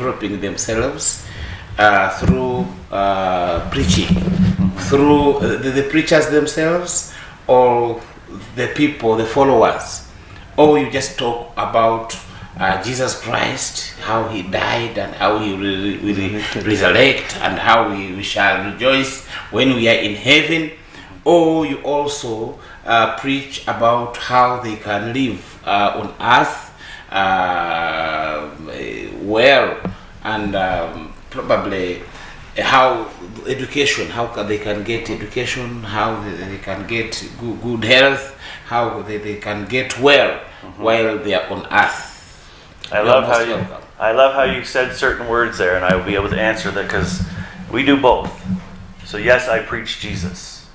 developing themselves through preaching, through the preachers themselves, or the people, the followers, or you just talk about Jesus Christ, how he died and how he will resurrect and how we shall rejoice when we are in heaven, or you also preach about how they can live on earth well, and probably how education, how they can get education, how they can get good health, how they can get well while they are on earth. I love how you said certain words there, and I will be able to answer that, because we do both. So yes, I preach Jesus,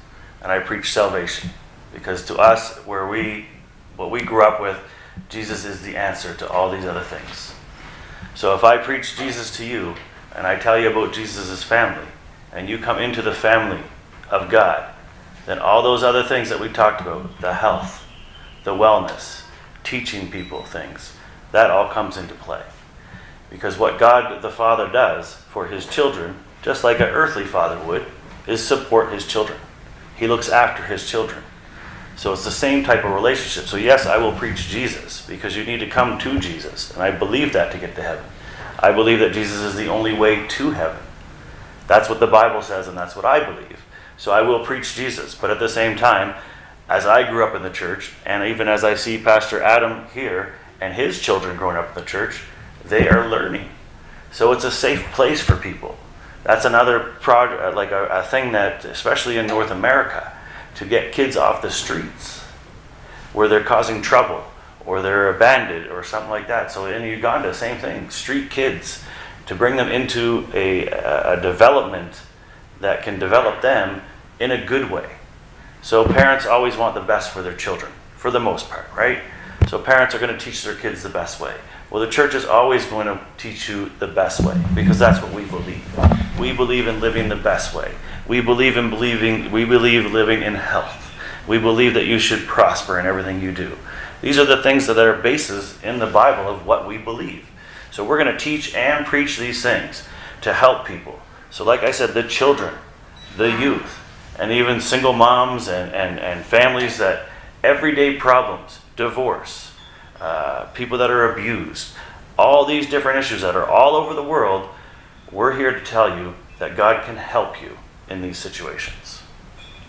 and I preach salvation, because to us, what we grew up with, Jesus is the answer to all these other things. So if I preach Jesus to you, and I tell you about Jesus' family, and you come into the family of God, then all those other things that we talked about, the health, the wellness, teaching people things, that all comes into play. Because what God the Father does for his children, just like an earthly father would, is support his children. He looks after his children. So it's the same type of relationship. So yes, I will preach Jesus, because you need to come to Jesus. And I believe that to get to heaven. I believe that Jesus is the only way to heaven. That's what the Bible says, and that's what I believe. So I will preach Jesus. But at the same time, as I grew up in the church, and even as I see Pastor Adam here, and his children growing up in the church, they are learning. So it's a safe place for people. That's another a thing that, especially in North America, to get kids off the streets where they're causing trouble or they're abandoned or something like that. So in Uganda, same thing, street kids, to bring them into a development that can develop them in a good way. So parents always want the best for their children, for the most part, right? So parents are going to teach their kids the best way. Well, the church is always going to teach you the best way, because that's what we believe. We believe in living the best way. We believe living in health. We believe that you should prosper in everything you do. These are the things that are bases in the Bible of what we believe. So we're going to teach and preach these things to help people. So like I said, the children, the youth, and even single moms and families that everyday problems, divorce, people that are abused, all these different issues that are all over the world, we're here to tell you that God can help you in these situations.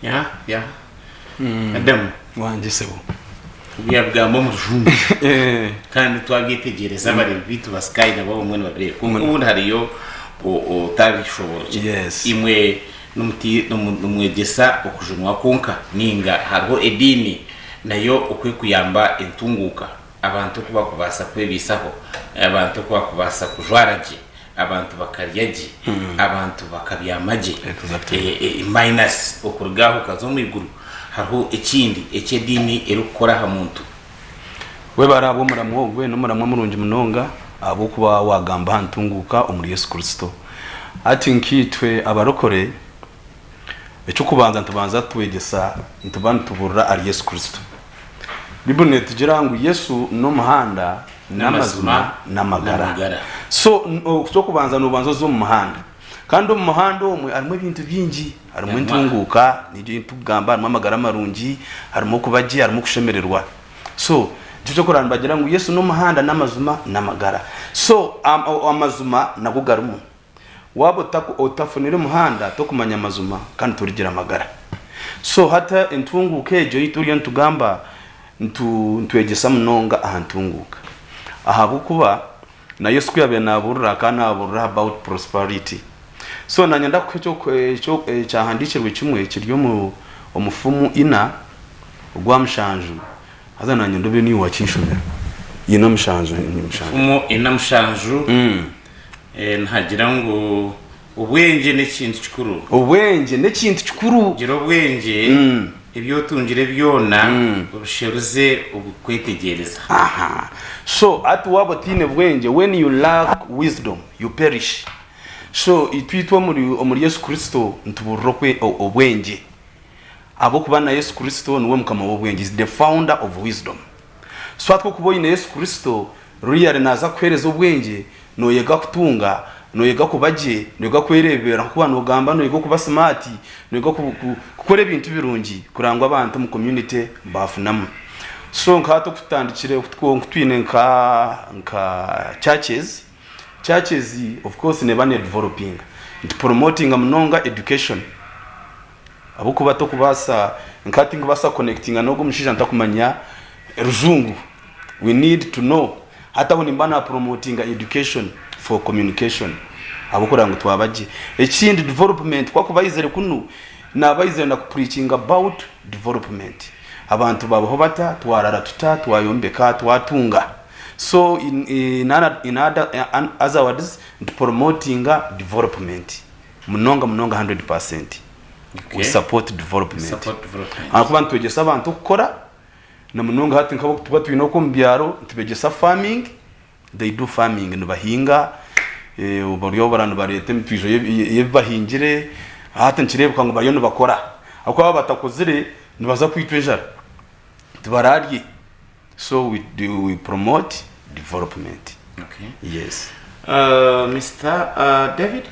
Yeah. Adam, wanjisebo. byabwamba mu rujungu kandi twabwitegereza bari bitu basikayi nabo umwe babire kuko hariyo otabishobora. Yes. Imwe numwegesa okujunwa konka ninga hariho edini nayo okwekuyamba entunguuka abantu kuba kubasa kwebisaho, abantu kuba kubasa kujwaraje, abantu bakaryaje, abantu bakabyamaje, minus okurugaho kazo mu iguru hariho ekindi ekyedini erukora ha muntu we barabo muramwogwe no muramwa murungi munonga abo kuba wagamba ntunguuka omuri Yesu Kristo. Ati nkitwe abarokore ecyo kubanza ntubanza twegesa ntubantuburra ari Yesu Kristo. Bibone tugira ngo Yesu no muhanda n'amazima n'amagara. So kubanza nubanzo zo mu muhanda, kandi mu muhanda umwe arimo ibintu byingi, harimo entunguuka n'ibyo tugamba, harimo amagara marungi, harimo kubaje, harimo kushemererwa. So cyo kuranda bagira ngo Yesu no muhanda n'amazima n'amagara. So amazima nagugarumo wabo otafunire muhanda to kumanya amazima kandi turigira amagara. So hata entunguuka ejo ituriyo ntugamba ntwegesa munonga ahantunguuka ahabukuba na Yesu kuyabe naburra kana aburra about prosperity. So nanyanda cyo cyahandikirwe kimwe kiryo mu omufumu ina ogwa mushanju haza nanyendo be ni wakinshomera yina mushanju ni mushanju fumu ina mushanju nhagira ngo ubwenge n'ekintu kikuru, ubwenge n'ekintu kikuru, gira ubwenge ibyo tungire byona ubusheruze ubukwetegereza. Aha. So at wabotine bwenge, when you lack wisdom you perish. So itwitwa muri Yesu Kristo ntuburokwe obwenge. Abo kubana Yesu Kristo niwe mukama w'obwenge, is the founder of wisdom. So atwo kuboyine Yesu Kristo ruyare naza kwereza obwenge noyega kutunga noyega kubaje noyega kwerebera kuba nogamba noyega kuba smart noyega gukora ibintu birungi kurangwa abantu mu community bafunamu. So nkato kutandikire kutwine nka churches of course ne bane developing and promoting mnonga education abukuba to kubasa nkati ngubasa connecting anogo mushija ntakumanya rujungu. We need to know hata unimbana promoting education for communication abukura ngo twabaje ekindi development kwa kubayizere kunu nabayizere na preaching about development abantu babaho bata twarara twayombeka twatunga. So in other words promoting development munonga 100%. Okay. We support development. Akubantu twegesa abantu kukora na munonga hati nkabo tuba twino ko mbyaro tubegesa farming. They do farming nubahinga uburyo barano barete mpijo yebahingire hati nkirebuka ngo bariyo nubakora akwa batakozire nibaza kwitwejara tubararye. So we promote development. Okay. Yes. Mr. David?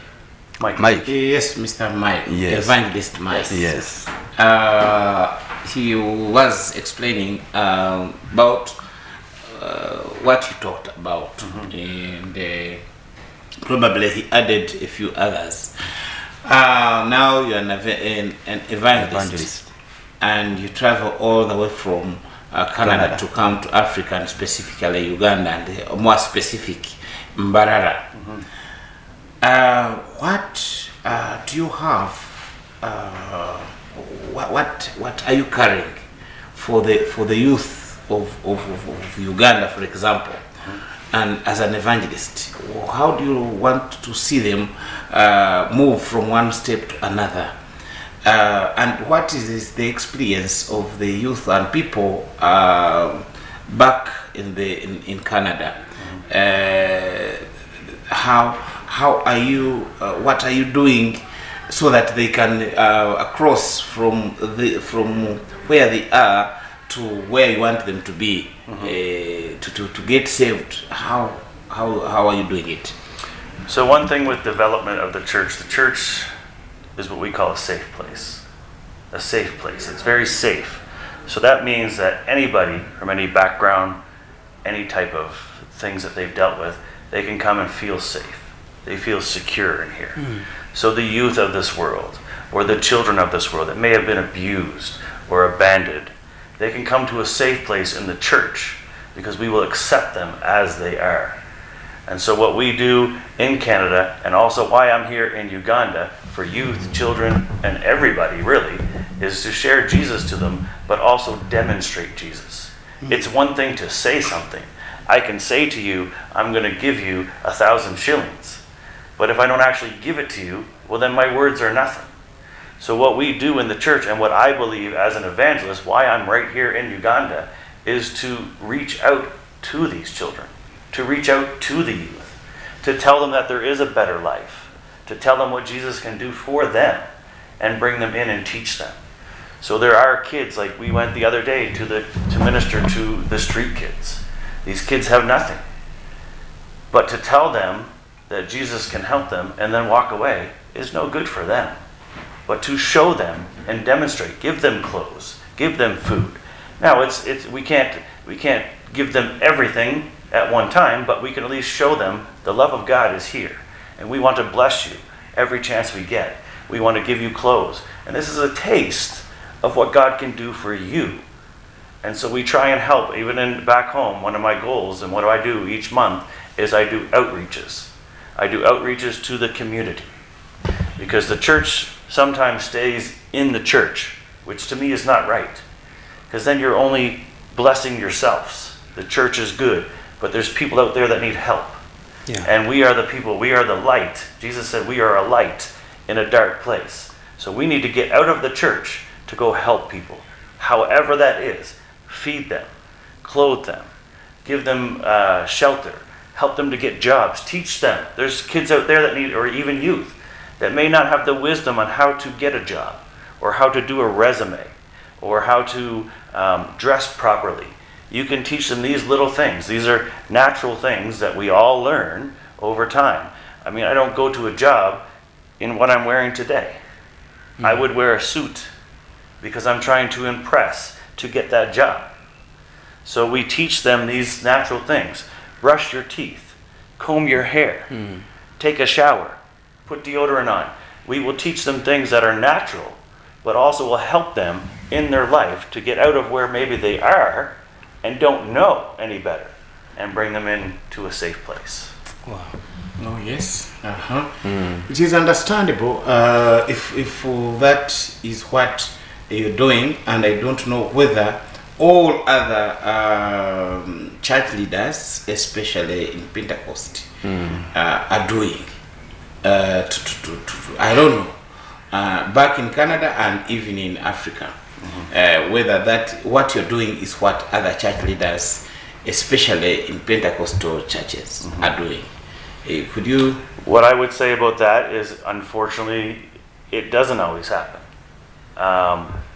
Mike. Yes, Mr. Mike. Yes. Evangelist Mike. Yes. He was explaining about what you talked about, and probably he added a few others. Now you're an evangelist, and you travel all the way from Canada to come to Africa, and specifically Uganda, and more specific, Mbarara. What do you have? What are you carrying for the youth of Uganda, for example? And as an evangelist, how do you want to see them move from one step to another? And what is the experience of the youth and people back in Canada? How are you? What are you doing so that they can cross from where they are to where you want them to be, to get saved? How are you doing it? So one thing with development of the church is what we call a safe place. A safe place. It's very safe. So that means that anybody from any background, any type of things that they've dealt with, they can come and feel safe. They feel secure in here. So the youth of this world, or the children of this world that may have been abused or abandoned, they can come to a safe place in the church because we will accept them as they are. And so what we do in Canada, and also why I'm here in Uganda, for youth, children, and everybody really, is to share Jesus to them, but also demonstrate Jesus. It's one thing to say something. I can say to you, I'm going to give you 1,000 shillings. But if I don't actually give it to you, well then my words are nothing. So what we do in the church, and what I believe as an evangelist, why I'm right here in Uganda, is to reach out to these children, to reach out to the youth, to tell them that there is a better life, to tell them what Jesus can do for them, and bring them in and teach them. So there are kids, like we went the other day to minister to the street kids. These kids have nothing. But to tell them that Jesus can help them and then walk away is no good for them. But to show them and demonstrate, give them clothes, give them food. Now we can't give them everything at one time, but we can at least show them the love of God is here. And we want to bless you every chance we get. We want to give you clothes. And this is a taste of what God can do for you. And so we try and help, even back home. One of my goals, and what do I do each month, is I do outreaches. I do outreaches to the community. Because the church sometimes stays in the church, which to me is not right. Because then you're only blessing yourselves. The church is good, but there's people out there that need help. Yeah. And we are the people, we are the light. Jesus said we are a light in a dark place. So we need to get out of the church to go help people. However that is. Feed them, clothe them, give them shelter, help them to get jobs, teach them. There's kids out there that need, or even youth, that may not have the wisdom on how to get a job, or how to do a resume, or how to dress properly. You can teach them these little things. These are natural things that we all learn, over time. I mean, I don't go to a job in what I'm wearing today. I would wear a suit because I'm trying to impress to get that job. So we teach them these natural things. Brush your teeth, comb your hair, take a shower, put deodorant on. We will teach them things that are natural, but also will help them in their life to get out of where maybe they are and don't know any better, and bring them into a safe place. Wow. Oh yes. It is understandable if that is what you're doing, and I don't know whether all other church leaders, especially in Pentecost, are doing. I don't know. Back in Canada and even in Africa, whether that what you're doing is what other church leaders, especially in Pentecostal churches, are doing. Could you? What I would say about that is, unfortunately, it doesn't always happen.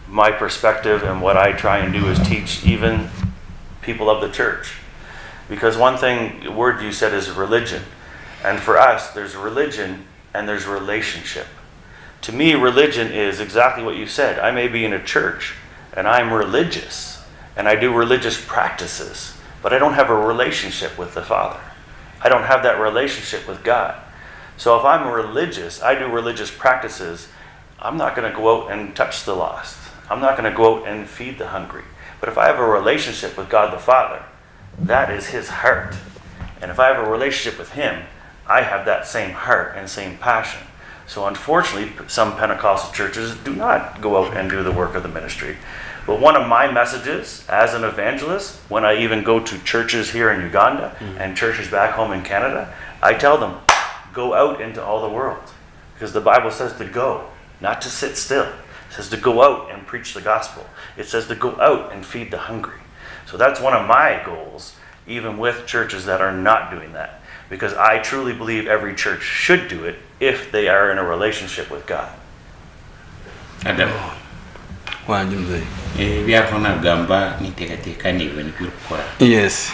My perspective and what I try and do is teach even people of the church. Because one thing, word you said is religion. And for us, there's religion and there's relationship. To me, religion is exactly what you said. I may be in a church and I'm religious and I do religious practices, but I don't have a relationship with the Father. I don't have that relationship with God. So if I'm religious, I do religious practices, I'm not going to go out and touch the lost. I'm not going to go out and feed the hungry. But if I have a relationship with God the Father, that is His heart. And if I have a relationship with Him, I have that same heart and same passion. So unfortunately, some Pentecostal churches do not go out and do the work of the ministry. But one of my messages as an evangelist, when I even go to churches here in Uganda and churches back home in Canada, I tell them, go out into all the world. Because the Bible says to go, not to sit still. It says to go out and preach the gospel. It says to go out and feed the hungry. So that's one of my goals, even with churches that are not doing that. Because I truly believe every church should do it if they are in a relationship with God. Adam. Byavunagamba niteekateekaniwe nibirukora. Yes.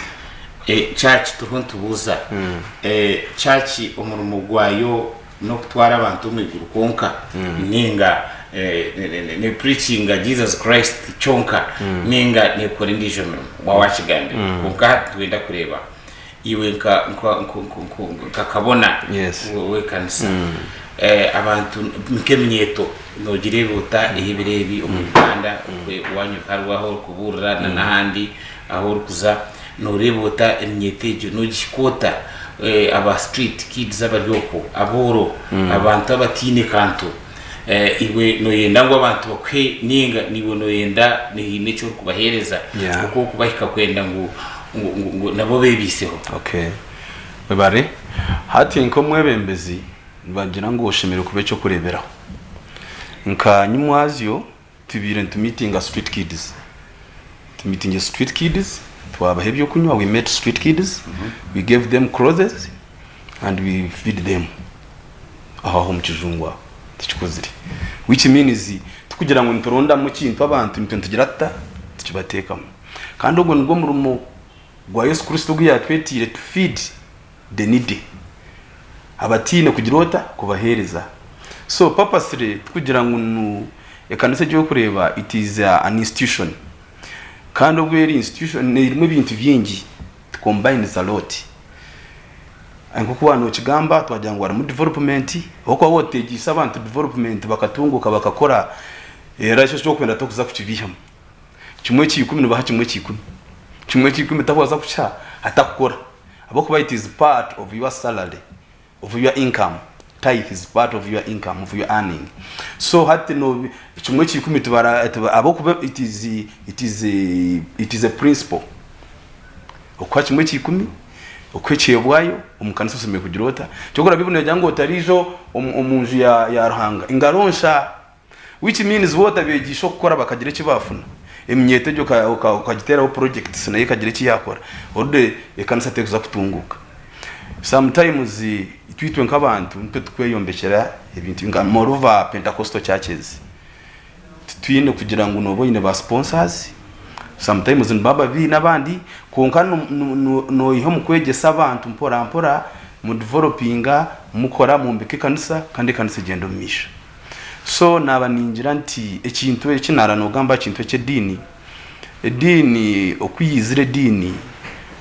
Church tuhuntubuza. Church omurumo gwayo n'okutwara abantu mu iguru konka ninga ne preaching Jesus Christ chonka ninga ne kora indijo wawakigambe konka twenda kureba iwe nkakabona we kanisa abantu nkemyeto nogirebuta ebirebi omuganda wanyu karwaho kuburira n'ahandi aho kuza norebuta emyetejo nogikota aba street kids abaryoko aboro abantu abatine kanto iwe noyenda ngo abantu bakwe ninga nibo noyenda ni cyo kubahereza kuko kubahika kwenda ngo nabo bebiseho. Okay, webare hati nko mwebembezi bagira ngo ushimire kube cyo kureberaho nka nyumwazyo tubire meeting street kids, meeting street kids twabahe byo kunywa. We met street kids, we gave them clothes and we feed them aho mu kijungwa tikikozire, which means tukugira ngo ntoronda mu kintu abantu ntugira ata tukibatekamo kandi ubwo nibwo murumo gwa Yesu Kristo gwiyatwetire to feed the needy, abatine kugirota kubahereza. So purposely tukugira ngo ekanisa cyo kureba it is an institution, kandi ubwo eri institution ne irimo ibintu byingi combine a lot. Anko kubano kigamba twagira ngo ari mu development okwa wotegisa abantu development bakatunguka bakakora era cyo kwenda to kuza kukibihamo kimwe cy'ikumi no baha kimwe cy'ikumi kimwe cy'ikumi tabaza kucha atakora aboko it is part of your salary, of your income. Tithe is part of your income, of your earning. So hati no kimwe cy'ikumi tubara aboko it is a principle okwa kimwe cy'ikumi okweciye bwayo umukanisa usome kugirota cyokora bibone jango tarijo omunju ya Eihanga ingaronsha, which means what abegisho gukora bakagira kibafuna emyete byo ukagiteraho projects nayo kagira kiyakora ode ekanisa tekuza kutunguka. Sometimes itwitwe nk'abantu nte tukweyombekera ebintu nga moreover Pentecostal churches twine kugira ngo nobo ine ba sponsors. Sometimes nbaba bi nabandi konka no iho mukwegesa abantu mpora mu developinga mukora mumbike kanisa kandi kanisa igenda umisha. So naba ningira nti ekintu ekinara nogamba kintu ekyedini edini okwiyizire dini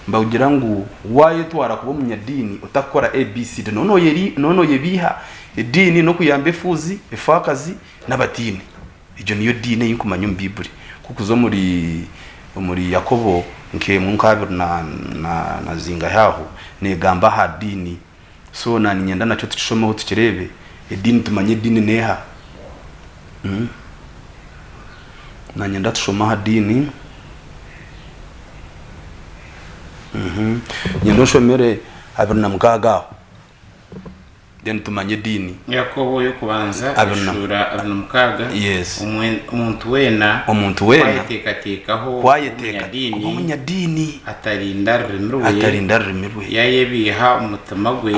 mbawugira ngu waye twara kuba umunyadini utakora abc nono yebiha edini no kuyamba efuzi efakazi n'abatini ijo niyo dini yinkumanya mu Bible kuko muri Yakobo nke mu 2 na zinga yaho negamba ha dini. So nani nyenda nacho tushomaho tukirebe edini tumanye dini neha na nyenda tushoma ha dini nyendo shomere 2:6 then tumanye dini Yakobo yo kubanza ashura 2:6 yes umuntu wena kwayetekatekaho umunyadini atarinda rimirwe yayebiha umutima gwe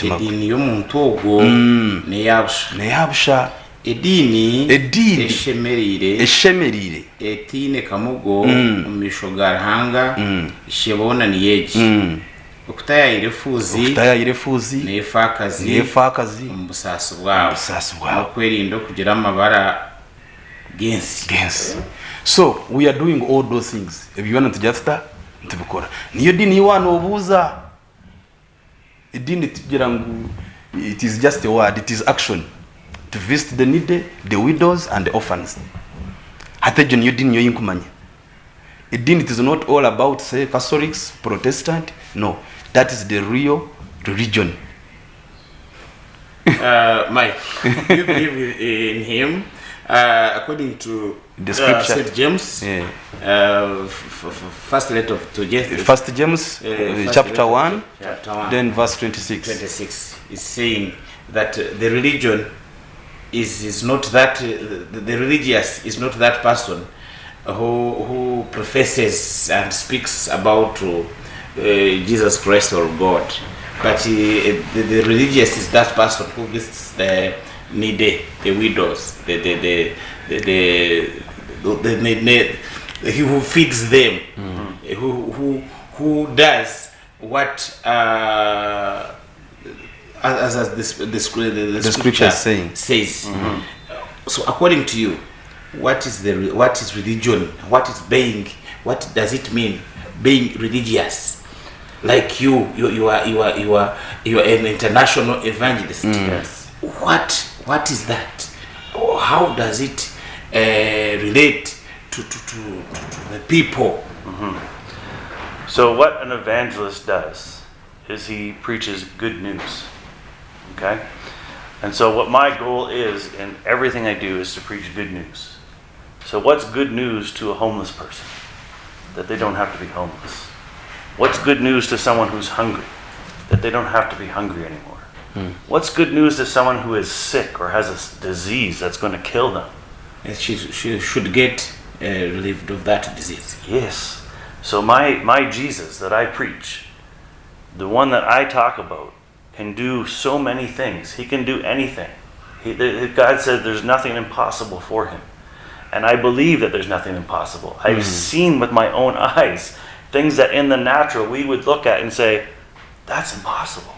edini y'omuntu ogwo neyabusha edini eshemerire etine kamugo umishogarhanga shebona niyeji okutayayire fuzi nefakazi umusasu bwabo kwerinda kugira amabara gensi. So we are doing all those things ebibana tujafta ntibikora niyo dini yiwana obuza edini tugira ngu it is just a word, it is action to visit the needy, the widows and the orphans. Hata niyo dini yo yinkumanya edini it is not all about say Catholics, Protestant, no, that is the real religion. Mike, you believe in him according to the scripture St. James, first letter to James, First James chapter 1 then verse 26 is saying that the religion is not that the religious is not that person who professes and speaks about Jesus Christ or God, but the religious is that person who visits the needy, the widows, he who feeds them, who does what as the scripture says. So according to you, what is religion? What does it mean being religious? Like you are an international evangelist. Yes. What is that? How does it relate to the people? So what an evangelist does is he preaches good news. Okay? And so what my goal is in everything I do is to preach good news. So what's good news to a homeless person? That they don't have to be homeless. What's good news to someone who's hungry? That they don't have to be hungry anymore. What's good news to someone who is sick or has a disease that's going to kill them? She should get relieved of that disease. Yes. So my Jesus that I preach, the one that I talk about, can do so many things. He can do anything. God said there's nothing impossible for him. And I believe that there's nothing impossible. I've seen with my own eyes things that in the natural we would look at and say, that's impossible.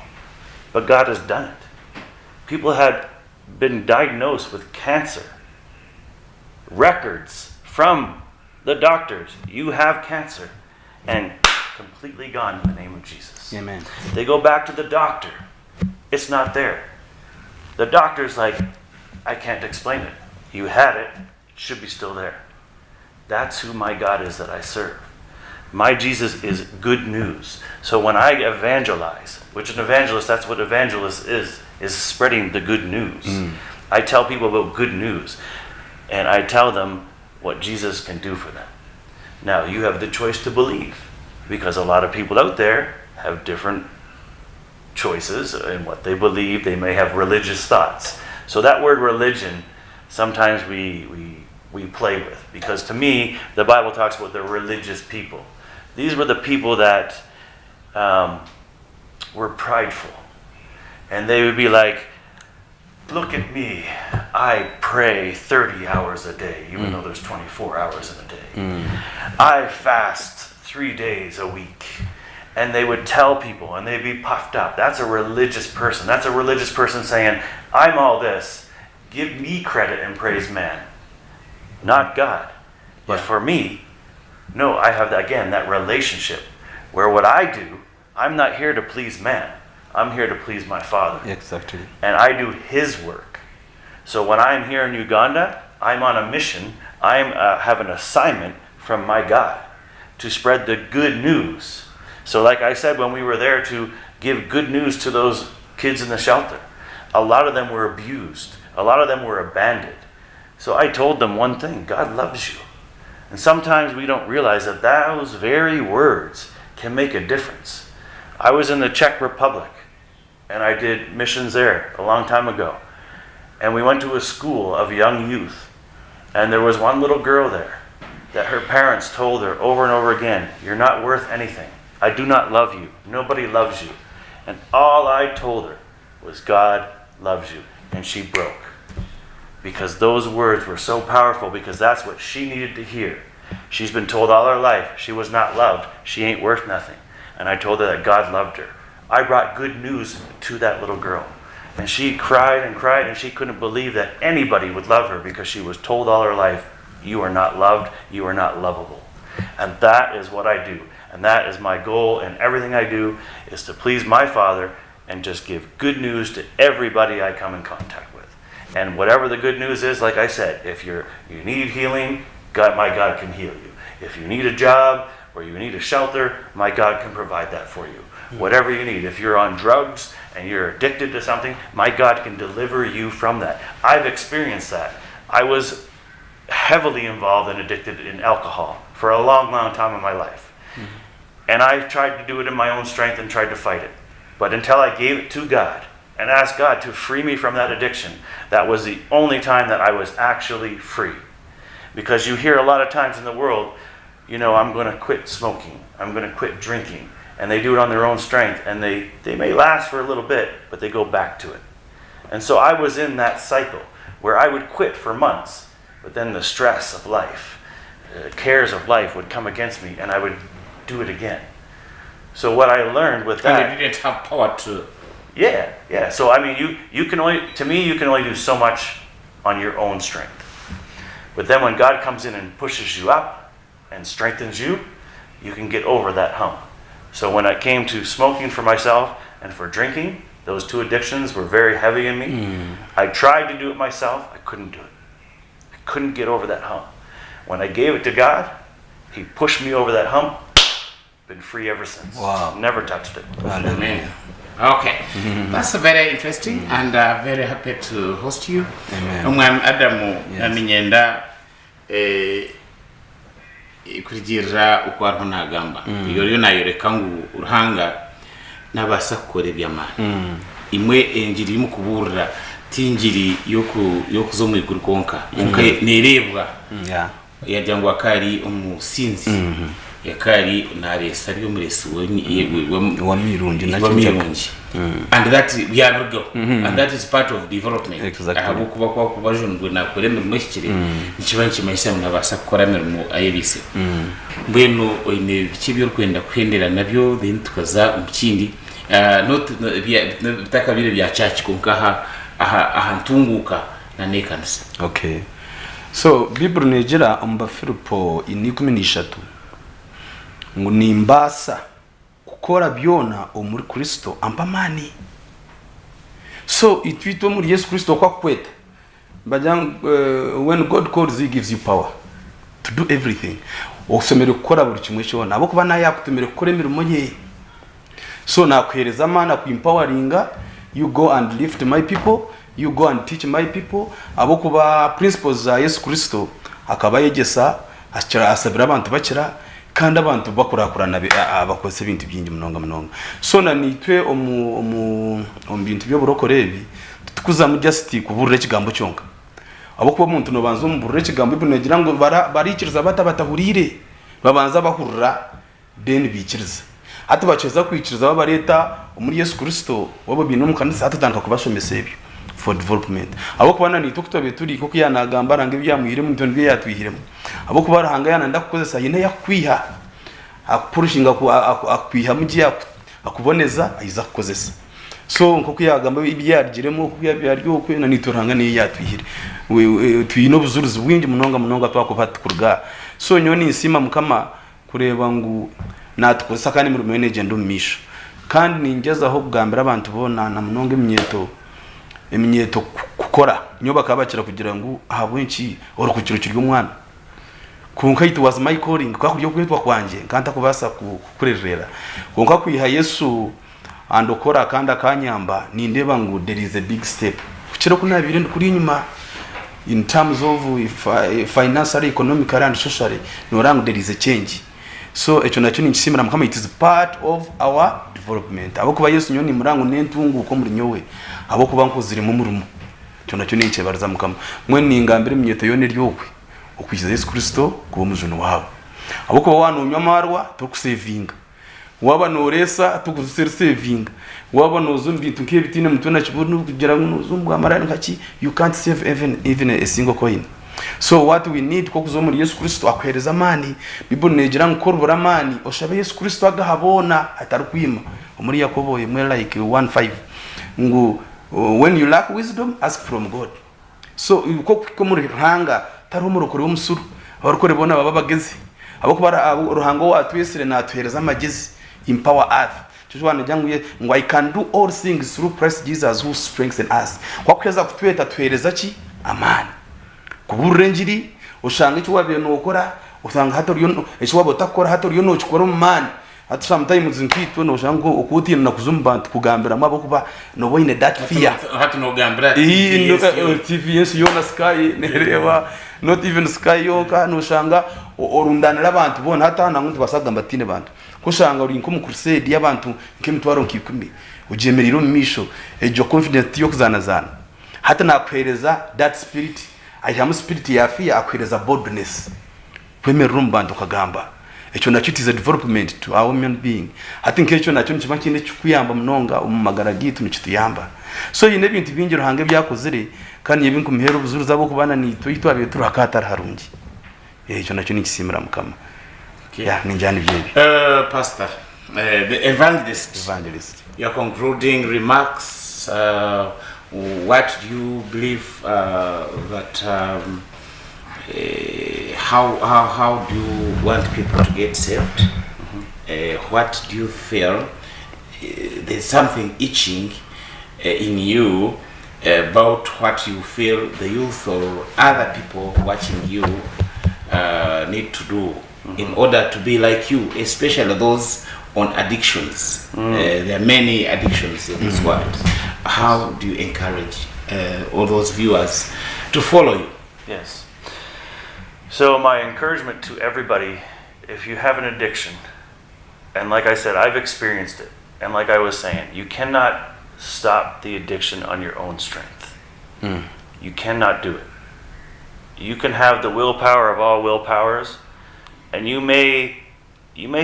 But God has done it. People had been diagnosed with cancer. Records from the doctors, you have cancer. And completely gone in the name of Jesus. Amen. They go back to the doctor. It's not there. The doctor's like, I can't explain it. You had it. It should be still there. That's who my God is that I serve. My Jesus is good news. So when I evangelize, which an evangelist, that's what evangelist is spreading the good news. I tell people about good news. And I tell them what Jesus can do for them. Now, you have the choice to believe. Because a lot of people out there have different choices in what they believe. They may have religious thoughts. So that word religion, sometimes we play with. Because to me, the Bible talks about the religious people. These were the people that were prideful. And they would be like, look at me. I pray 30 hours a day, even though there's 24 hours in a day. I fast 3 days a week. and they would tell people, and they'd be puffed up. That's a religious person. That's a religious person saying, I'm all this. Give me credit and praise man, not God. But for me, no, I have, again, that relationship where what I do, I'm not here to please man. I'm here to please my Father. Exactly. And I do His work. So when I'm here in Uganda, I'm on a mission. I have an assignment from my God to spread the good news. So like I said, when we were there to give good news to those kids in the shelter, a lot of them were abused. A lot of them were abandoned. So I told them one thing: God loves you. And sometimes we don't realize that those very words can make a difference. I was in the Czech Republic, and I did missions there a long time ago. And we went to a school of young youth. And there was one little girl there that her parents told her over and over again, you're not worth anything. I do not love you. Nobody loves you. And all I told her was, God loves you. And she broke. Because those words were so powerful, because that's what she needed to hear. She's been told all her life she was not loved. She ain't worth nothing. And I told her that God loved her. I brought good news to that little girl. And she cried and cried, and she couldn't believe that anybody would love her, because she was told all her life, you are not loved, you are not lovable. And that is what I do. And that is my goal, and everything I do is to please my Father and just give good news to everybody I come in contact with. And whatever the good news is, like I said, if you need healing, my God can heal you. If you need a job or you need a shelter, my God can provide that for you. Whatever you need. If you're on drugs and you're addicted to something, my God can deliver you from that. I've experienced that. I was heavily involved and addicted in alcohol for a long, long time in my life. And I tried to do it in my own strength and tried to fight it. But until I gave it to God and asked God to free me from that addiction, that was the only time that I was actually free. Because you hear a lot of times in the world, I'm going to quit smoking, I'm going to quit drinking. And they do it on their own strength, and they may last for a little bit, but they go back to it. And so I was in that cycle where I would quit for months, but then the stress of life, the cares of life would come against me, and I would do it again. So what I learned with that... And you didn't have power to... Yeah. So I mean, you can only do so much on your own strength. But then when God comes in and pushes you up and strengthens you, you can get over that hump. So when it came to smoking for myself and for drinking, those two addictions were very heavy in me. I tried to do it myself. I couldn't do it. I couldn't get over that hump. When I gave it to God, He pushed me over that hump. Been free ever since. Wow. Never touched it. Amen. Okay. That's very interesting, and very happy to host you. Amen. Adamu namenyenda kugira ukwarho nagamba iyo nayoreka ngo uruhanga nabasa kukora byamana imwe enjiri irimo kuburira tinjiri yo kuzo mu iguru konka nerebwa yajyangwa kari umusinzi yakari naresa ryo muresi wa mirungi and that we are go and that is part of development. Exactly. Aho kuba kwa kubajundwe na kuremera mashikire nikibanki mayisa munabasa gukora mirimo ayebise mbweno oyine bikibyo kwenda kwendera nabyo then tukaza umkindi not bitakabire bya church konka aha entunguuka na nekanisa. Okay, so Bible negira omba Filipo 13 ngo nimbasa kukora byona omuri Kristo ampamani. So itwito muri Yesu Kristo kwa kweta bajang when God calls, He gives you power to do everything. Osomere gukora buri kimwe cyona abo kuba naye yakutumire gukora imirimo ye. So nakwereza mana ku empoweringa, you go and lift my people, you go and teach my people. Abo kuba principles za Yesu Kristo akaba yegesa asabira abantu bakira kandi abantu bakurakurana abakoze ibintu byingi munonga. So na nitwe omu bintu byo burokorebi tukuza mu justice kuburire kigambo cyonka abo kuba umuntu no banzo mu burire kigambo ibnegira ngo barikiriza batahurire babanza bahurira then bikiriza ati baceza kwikiriza babareta muri Yesu Kristo wabo bintu mu kanisa atatanka kubashomese ebyo for development. Abo kubana ni tukutobe turi ko yanagamba range byamwire mu ntonde yatwihiremo abo kubarahanga yana ndakukozesa yine yakwiha akupurushinga akwiha mugiye akuboneza ayiza kukozesa so nko kuyagamba ibyarigiremo kuyabyaryo ko na nitoranga ni yatwihire tuyino buzuruzi bwingi munonga twakubata kurga so nyoni insima mukama kureba ngo natukosa kandi muri manage ndumisha kandi ningezaho bwambira abantu bona na munonga imyeto kukora nyoba kabakira kugira ngo ahabwenki orukukiro kiryo mwana kunka it was my calling kwakuryo kwetwa kwanje nkanta kubasa kukurerera kunka kwiha Yesu andokora kandi akanyamba nindeba ngo there is a big step kukiro kuna biri kuri nyuma in terms of financially, economically and socially norang there is a change so echo nacho ninkisimira mukama it is part of our development abo kuba Yesu nyoni murango nentunguuka muri nyowe abo kuba nkozire mu murumo cyo nacho ninke baraza mukama mwe ningambire myeto yone ryokwe okwiza Yesu Kristo kuba mujuno wabo abo kuba wanunywa marwa tokusevinga waba noresa tukusevinga waba nozumbi tukebitine mutuna kibunu kugira ngo nozumbu amarani nkaki you can't save even a single coin so what we need ko kuzo muri Yesu Kristo akwereza amani bibo negira nkorubura amani oshabe Yesu Kristo agahabona atarukwima muri Yakobo yemwe like 1:5 ngo when you lack wisdom ask from God so ko muri hanga tarumurokore w'umusuru abarukore bona baba bageze abo kubara ruhango watwisire natuhereza amagezi empower earth Tushwana janguye ngo I can do all things through Christ Jesus who strengthens us kwa kweza kutweta tuhereza ki amani kuburenjiri ushanga icyo wabeno ukora usanga hatoriyo icyo wabo takora hatoriyo no chikora umani at sometimes nkitwe no shango ukutina na kuzumba kugambira amaboko ba no boine that fear hatu no gambira TV yes yona sky nereba not even sky yoka no shanga orundanira abantu bona hatana ngunti basagamba tine bantu kushanga uri nko mu crusade y'abantu nk'emitwaro nkikumi ujemeriro misho ejo confident yo kuzanazana hata nakwereza that spirit I am spirit ya fear akwereza boldness kwemera rumbantu kagamba echo nacho it is a development to our human being I think echo nacho nchima kinde cyukuyamba munonga umumagara gitu nicituyamba so yine bintu bingiro hange byakozere kandi yebinko mihero buzuruza bo kubana ni tuyitwabiye turakatara harungi echo nacho nikisimira mukama yeah ninjani byebi pastor the evangelist your concluding remarks what do you believe that how do you want people to get saved? What do you feel there's something itching in you about what you feel the youth or other people watching you need to do in order to be like you, especially those on addictions? There are many addictions in this world. How do you encourage all those viewers to follow you? Yes. So my encouragement to everybody, if you have an addiction, and like I said, I've experienced it, and like I was saying, you cannot stop the addiction on your own strength. You cannot do it. You can have the willpower of all willpowers, and you may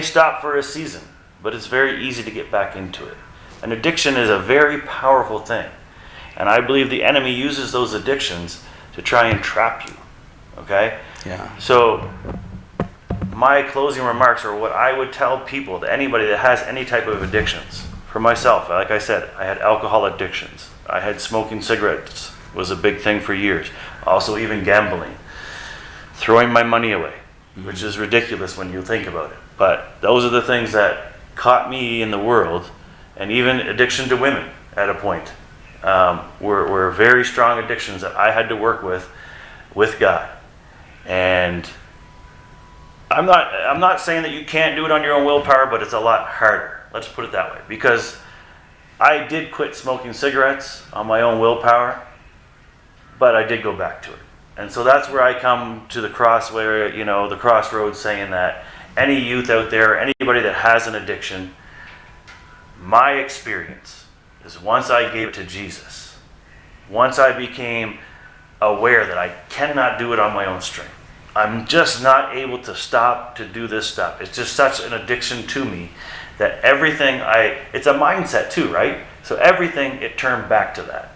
stop for a season, but it's very easy to get back into it. An addiction is a very powerful thing, and I believe the enemy uses those addictions to try and trap you. Okay? Yeah. So my closing remarks are what I would tell people, to anybody that has any type of addictions. For myself, like I said, I had alcohol addictions. I had smoking cigarettes was a big thing for years. Also even gambling. Throwing my money away, which is ridiculous when you think about it. But those are the things that caught me in the world, and even addiction to women at a point. Were very strong addictions that I had to work with God. And I'm not saying that you can't do it on your own willpower, but it's a lot harder. Let's put it that way. Because I did quit smoking cigarettes on my own willpower, but I did go back to it. And so that's where I come to the the crossroads, saying that any youth out there, anybody that has an addiction, my experience is once I gave it to Jesus, once I became aware that I cannot do it on my own strength, I'm just not able to stop to do this stuff. It's just such an addiction to me that everything it's a mindset too, right? So everything, it turned back to that.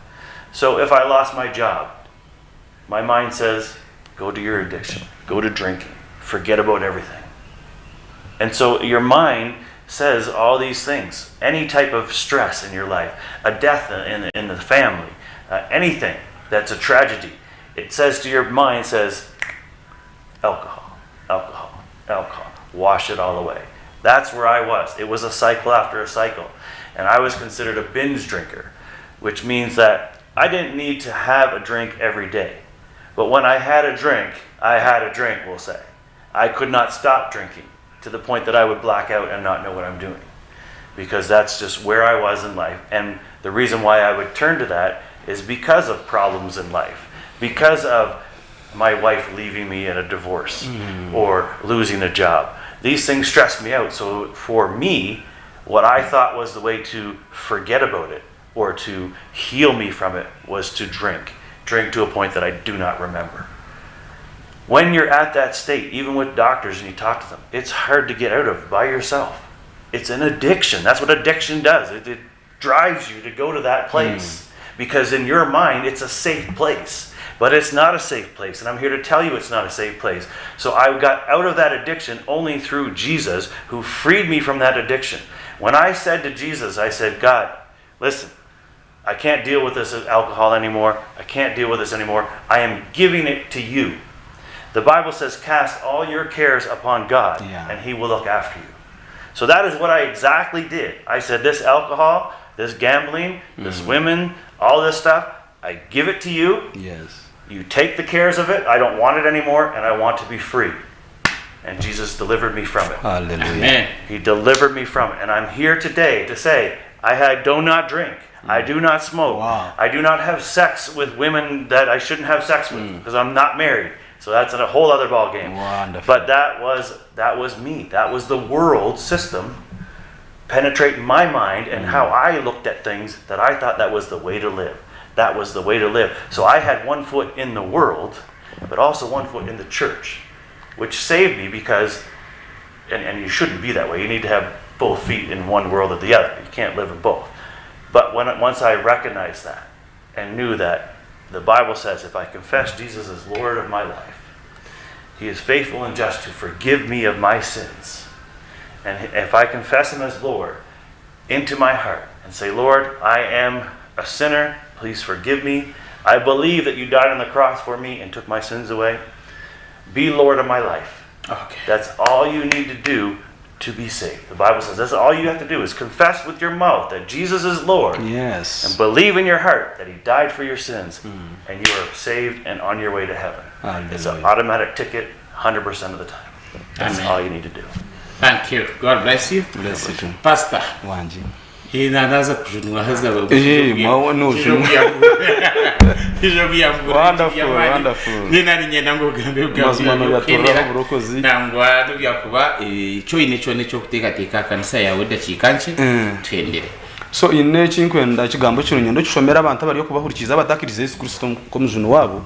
So if I lost my job, my mind says, go to your addiction, go to drinking, forget about everything. And so your mind says all these things. Any type of stress in your life, a death in the family, anything that's a tragedy, it says to your mind, says, alcohol, alcohol, alcohol. Wash it all away. That's where I was. It was a cycle after a cycle. And I was considered a binge drinker, which means that I didn't need to have a drink every day. But when I had a drink, we'll say. I could not stop drinking to the point that I would black out and not know what I'm doing. Because that's just where I was in life. And the reason why I would turn to that is because of problems in life. Because of my wife leaving me in a divorce or losing a job. These things stressed me out. So for me, what I thought was the way to forget about it or to heal me from it was to drink. Drink to a point that I do not remember. When you're at that state, even with doctors and you talk to them, it's hard to get out of by yourself. It's an addiction. That's what addiction does. It drives you to go to that place. Because in your mind, it's a safe place. But it's not a safe place. And I'm here to tell you it's not a safe place. So I got out of that addiction only through Jesus, who freed me from that addiction. When I said to Jesus, I said, God, listen, I can't deal with this alcohol anymore. I can't deal with this anymore. I am giving it to you. The Bible says, cast all your cares upon God, and He will look after you. So that is what I exactly did. I said, this alcohol, this gambling, this women, all this stuff, I give it to you. Yes. You take the cares of it. I don't want it anymore, and I want to be free. And Jesus delivered me from it. Hallelujah. Amen. He delivered me from it. And I'm here today to say, I do not drink. I do not smoke. Wow. I do not have sex with women that I shouldn't have sex with because I'm not married. So that's a whole other ball game. Wonderful. But that was me. That was the world system penetrating my mind and how I looked at things, that I thought that was the way to live. That was the way to live. So I had one foot in the world, but also one foot in the church, which saved me because, and you shouldn't be that way. You need to have both feet in one world or the other. You can't live in both. But once I recognized that and knew that the Bible says if I confess Jesus as Lord of my life, He is faithful and just to forgive me of my sins. And if I confess Him as Lord into my heart and say, Lord, I am a sinner, please forgive me. I believe that you died on the cross for me and took my sins away. Be Lord of my life. Okay. That's all you need to do to be saved. The Bible says that's all you have to do is confess with your mouth that Jesus is Lord. Yes. And believe in your heart that He died for your sins. And you are saved and on your way to heaven. Hallelujah. It's an automatic ticket 100% of the time. That's Amen. all you need to do. Thank you. God bless you. Bless you. Pastor. Wanji. Inaanza kujunwa haza wa Mawa no wonderful. Nina nyenda ngo gambe Mazmano ya tora burokozi. Nangwa do byakuba cyo inecho kuteka kanisa yawe dacikanche twendere. So ine chinkwenda kigambo kino nyendo kishomera abantu bari yo kubahurikiza abadakiriza Yesu Kristo ko mujunu wabo.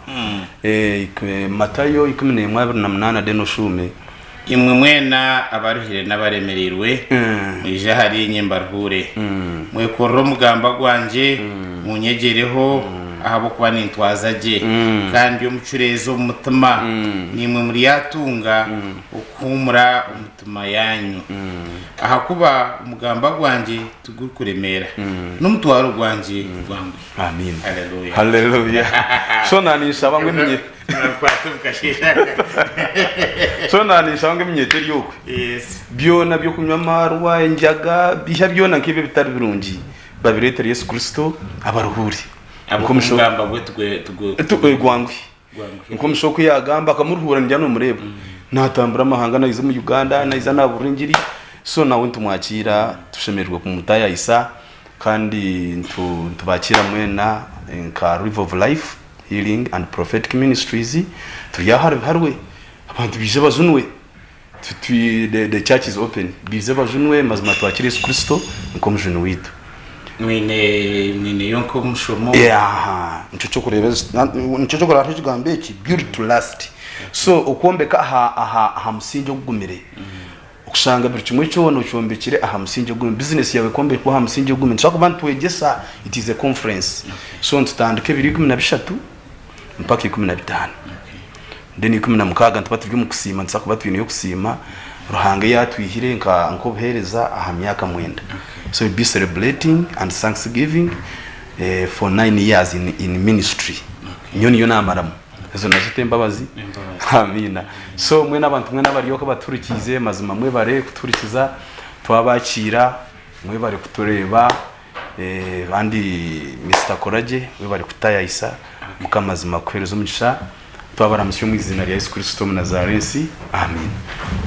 Matayo 11:8 deno shume. Imwe mwena abaruhire n'abaremererwe mwije hari nyembarhure mwe korro mugamba gwanje munyegereho ahabo kuba nintwazaje kandi yo mucurezo umutima nimwe muri yatunga ukumura umutima yanyu ahakuba umugamba gwanje tugukuremera n'umutwaro gwanje gwangwe. Amen. Hallelujah. Hallelujah. So nani shabangwe minye. So nani shabangwe minye teriyoko. Yes. Byona byo kunywa marwa enjaga biha byona nkibe bitari birungi babiretera Yesu Kristo abaruhuri. Abakumugamba tugwe gwangwe. Nko mushoko yagamba akamuruhura njya no murebo. Natambura amahanga nayize mu Uganda nayiza na Burengeri. So nawe ntumwakira tushemerwe ku mutaya Isa kandi tubakira mwena nka River of Life Healing and Prophetic Ministries tuya harwe abantu bije bazunwe the church is open bize bazunwe mazima twakira Yesu Kristo nko mujunu witu mwine yonko mushomo nchocho kurara kigambe ki build to last. So ukombeka aha musinjo gugumire ukusanga buri kimwe cyo no cyombekire aha musinjo gugumire business yawe kombe ko aha musinjo gugumire nshaka bantu wegesa it is a conference. So ntutandike 2013 mpaka 2015 then 16 ntapatu byo mukusima nsaka batu yo kusima ruhange yatwihire nko buhereza aha myaka 9 so we'll be celebrating and thanksgiving for 9 years in ministry niyo namaramo ezo nazite mbabazi amina so mwe nabantu mwe nabariyo ko baturikize mazima mwe bare kuturikiza twabakira mwe bare kutureba bandi Mr Koraje mwe bare kutayisa mukamazima kwereza umugisha twabaramusyo mu izina rya Yesu Kristo mu Nazareti amen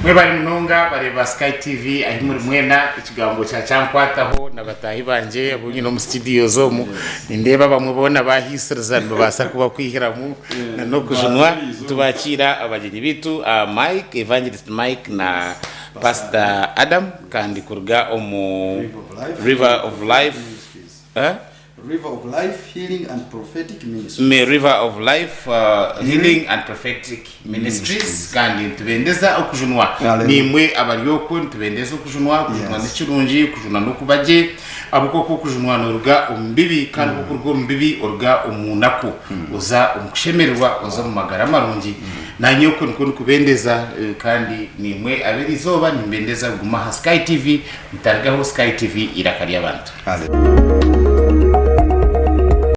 mwe bari munonga bareba Sky TV ahi muri mwena ikigambo cya cyankwataho nabatahi banje abunye no mu studio zo mu ndeba bamwe bona bahisirezana babasa kuba kwihiramu no kujunwa tubakira abagenyi bitu Mike Evangelist Mike na Pastor Adam kandi kurga omu River of Life River of Life Healing and Prophetic Ministries. River of Life Healing and Prophetic Ministries kandi tubendeza okujunwa nimwe abaryoko tubendeza okujunwa kujunwa n'ikirungi kujunwa no kubaje abukoko kujunwa n'uruga umbibi kandi kukurwo umbibi uruga umunako uza umushemerwa uza mu magara marungi nanyoko niko kubendeza kandi nimwe abirizoba nimbendeza guma ha Sky TV mutargaho Sky TV irakari abantu.